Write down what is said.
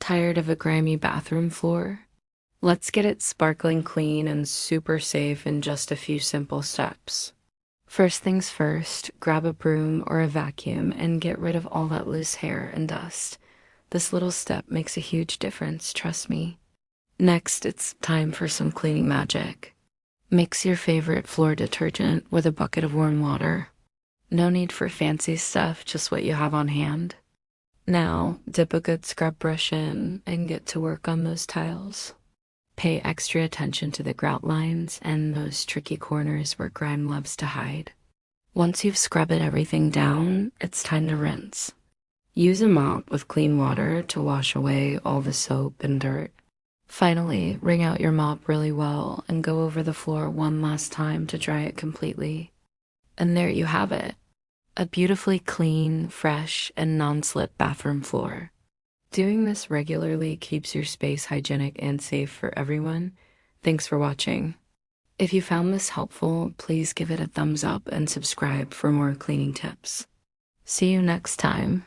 Tired of a grimy bathroom floor? Let's get it sparkling clean and super safe in just a few simple steps. First things first, grab a broom or a vacuum and get rid of all that loose hair and dust. This little step makes a huge difference, trust me. Next, it's time for some cleaning magic. Mix your favorite floor detergent with a bucket of warm water. No need for fancy stuff, just what you have on hand. Now, dip a good scrub brush in and get to work on those tiles. Pay extra attention to the grout lines and those tricky corners where grime loves to hide. Once you've scrubbed everything down, it's time to rinse. Use a mop with clean water to wash away all the soap and dirt. Finally, wring out your mop really well and go over the floor one last time to dry it completely. And there you have it. A beautifully clean, fresh, and non-slip bathroom floor. Doing this regularly keeps your space hygienic and safe for everyone. Thanks for watching. If you found this helpful, please give it a thumbs up and subscribe for more cleaning tips. See you next time.